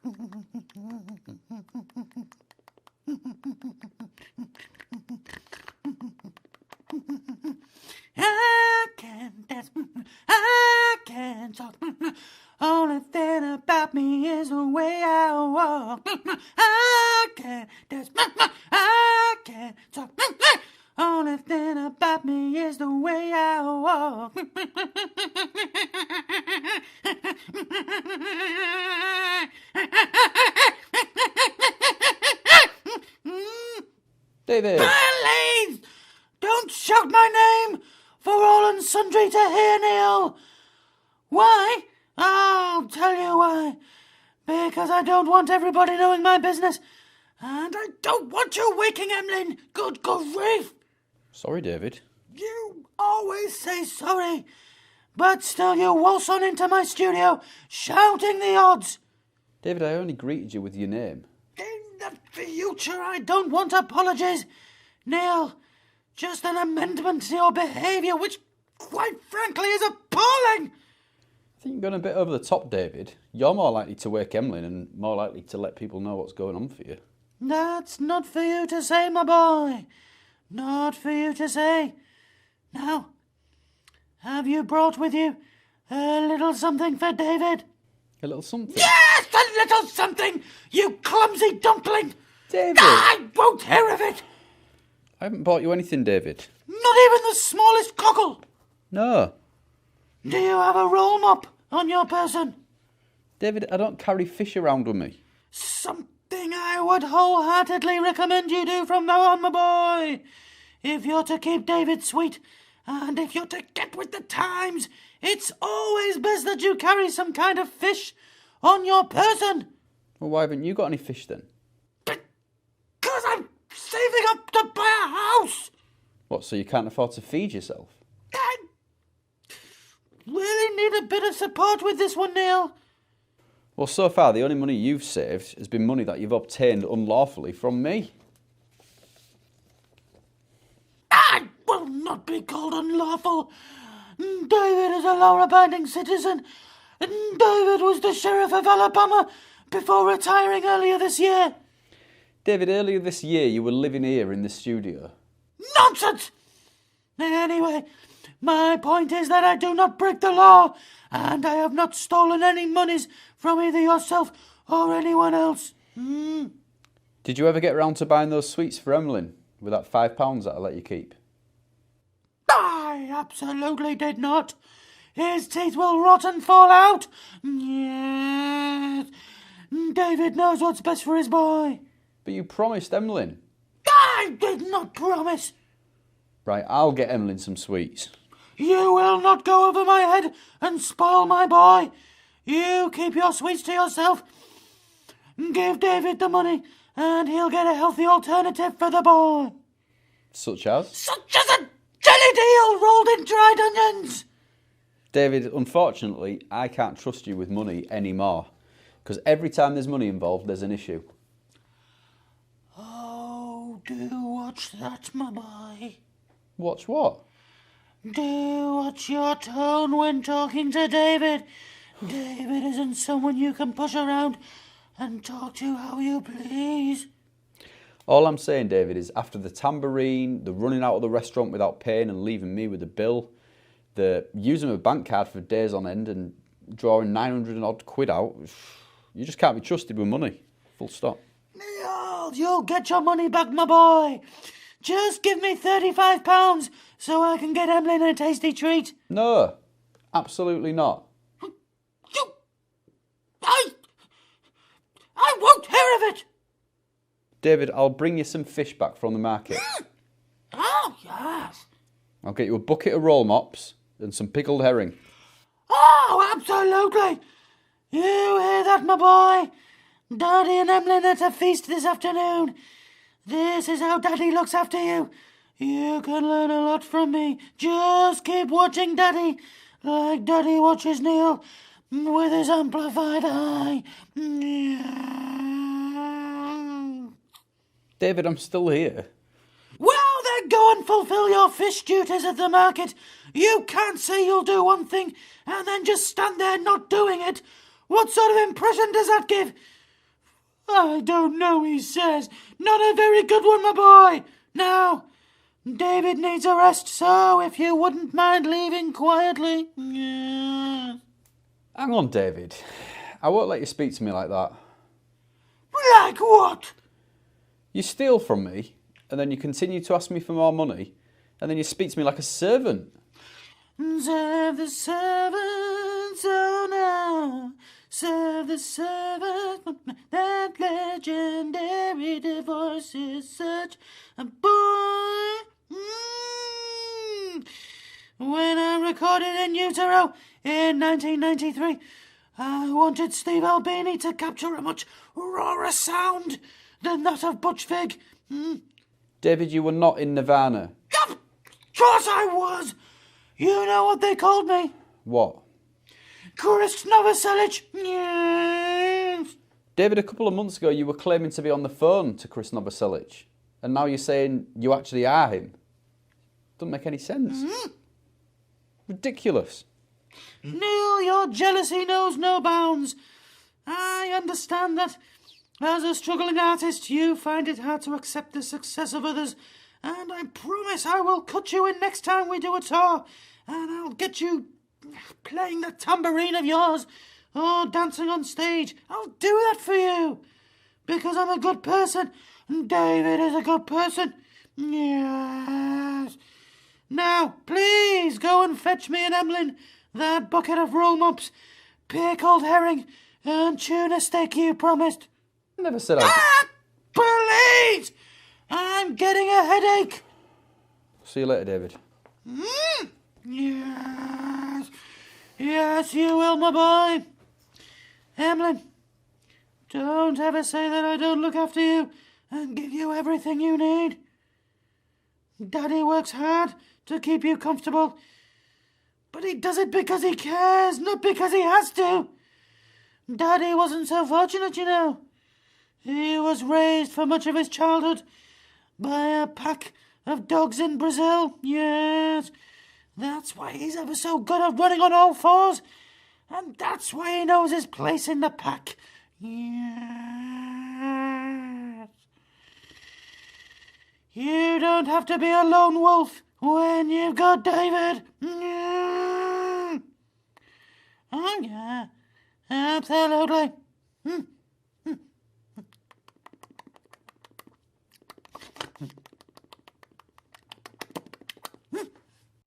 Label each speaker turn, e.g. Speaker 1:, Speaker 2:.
Speaker 1: I can't dance, I can't talk. Only thing about me is the way I walk. I can't dance, I can't talk. Only thing about me is the way I walk.
Speaker 2: David!
Speaker 1: Please, don't shout my name for all and sundry to hear, Neil. Why? I'll tell you why. Because I don't want everybody knowing my business. And I don't want you waking Emlyn. Good grief.
Speaker 2: Sorry, David.
Speaker 1: You always say sorry. But still you waltz on into my studio, shouting the odds.
Speaker 2: David, I only greeted you with your name.
Speaker 1: In the future, I don't want apologies. Neil, just an amendment to your behaviour, which, quite frankly, is appalling.
Speaker 2: I think you're going a bit over the top, David. You're more likely to wake Emlyn and more likely to let people know what's going on for you.
Speaker 1: That's not for you to say, my boy. Not for you to say. Now, have you brought with you a little something for David?
Speaker 2: A little something?
Speaker 1: Yes, a little something, you clumsy dumpling.
Speaker 2: David!
Speaker 1: I won't hear of it.
Speaker 2: I haven't bought you anything, David.
Speaker 1: Not even the smallest cockle.
Speaker 2: No.
Speaker 1: Do you have a roll mop on your person?
Speaker 2: David, I don't carry fish around with me.
Speaker 1: Something I would wholeheartedly recommend you do from now on, my boy. If you're to keep David sweet, and if you're to get with the times, it's always best that you carry some kind of fish on your person.
Speaker 2: Well, why haven't you got any fish then?
Speaker 1: Because I'm saving up to buy a house.
Speaker 2: What, so you can't afford to feed yourself?
Speaker 1: I really need a bit of support with this one, Neil.
Speaker 2: Well, so far, the only money you've saved has been money that you've obtained unlawfully from me.
Speaker 1: I will not be called unlawful. David is a law-abiding citizen. David was the sheriff of Alabama before retiring earlier this year.
Speaker 2: David, earlier this year you were living here in the studio.
Speaker 1: Nonsense! Anyway, my point is that I do not break the law, and I have not stolen any monies from either yourself or anyone else.
Speaker 2: Did you ever get round to buying those sweets for Emlyn with that £5 that I let you keep?
Speaker 1: I absolutely did not. His teeth will rot and fall out. Yes. David knows what's best for his boy.
Speaker 2: But you promised Emlyn.
Speaker 1: I did not promise.
Speaker 2: Right, I'll get Emlyn some sweets.
Speaker 1: You will not go over my head and spoil my boy. You keep your sweets to yourself. Give David the money and he'll get a healthy alternative for the boy.
Speaker 2: Such as?
Speaker 1: Such as a jelly deal rolled in dried onions.
Speaker 2: David, unfortunately, I can't trust you with money anymore. Because every time there's money involved, there's an issue.
Speaker 1: Oh, do watch that, my boy.
Speaker 2: Watch what?
Speaker 1: Do watch your tone when talking to David. David isn't someone you can push around and talk to how you please.
Speaker 2: All I'm saying, David, is after the tambourine, the running out of the restaurant without paying and leaving me with the bill, the using a bank card for days on end and drawing 900 and odd quid out, you just can't be trusted with money. Full stop.
Speaker 1: Neil, you'll get your money back, my boy. Just give me £35 so I can get Emlyn a tasty treat.
Speaker 2: No, absolutely not.
Speaker 1: I won't hear of it.
Speaker 2: David, I'll bring you some fish back from the market.
Speaker 1: Oh, yes.
Speaker 2: I'll get you a bucket of roll mops and some pickled herring.
Speaker 1: Oh, absolutely. You hear that, my boy? Daddy and Emlyn at a feast this afternoon. This is how Daddy looks after you. You can learn a lot from me. Just keep watching Daddy, like Daddy watches Neil, with his amplified eye.
Speaker 2: David, I'm still here.
Speaker 1: Well, then go and fulfill your fish duties at the market. You can't say you'll do one thing and then just stand there not doing it. What sort of impression does that give? I don't know, he says. Not a very good one, my boy. Now, David needs a rest, so if you wouldn't mind leaving quietly. Yeah.
Speaker 2: Hang on, David. I won't let you speak to me like that.
Speaker 1: Like what?
Speaker 2: You steal from me, and then you continue to ask me for more money, and then you speak to me like a servant.
Speaker 1: Serve the servants, oh no. Serve the servants. That legendary divorce is such a bore. When I recorded in utero in 1993, I wanted Steve Albini to capture a much rawer sound than that of Butch Vig.
Speaker 2: David, you were not in Nirvana.
Speaker 1: Of course I was. You know what they called me?
Speaker 2: What?
Speaker 1: Chris Novoselic. Yes.
Speaker 2: David, a couple of months ago you were claiming to be on the phone to Chris Novoselic, and now you're saying you actually are him. Doesn't make any sense. Ridiculous.
Speaker 1: Neil, your jealousy knows no bounds. I understand that as a struggling artist you find it hard to accept the success of others, and I promise I will cut you in next time we do a tour, and I'll get you playing that tambourine of yours or dancing on stage. I'll do that for you because I'm a good person and David is a good person. Yes. Now, please go and fetch me and Emlyn that bucket of roll mops, pickled herring, and tuna steak you promised.
Speaker 2: I never said I...
Speaker 1: Please! I'm getting a headache.
Speaker 2: See you later, David.
Speaker 1: Yes. Yes, you will, my boy. Emlyn, don't ever say that I don't look after you and give you everything you need. Daddy works hard to keep you comfortable, but he does it because he cares, not because he has to. Daddy wasn't so fortunate, you know. He was raised for much of his childhood by a pack of dogs in Brazil. Yes, that's why he's ever so good at running on all fours, and that's why he knows his place in the pack. Yes. You don't have to be a lone wolf when you've got David. Oh, yeah, absolutely.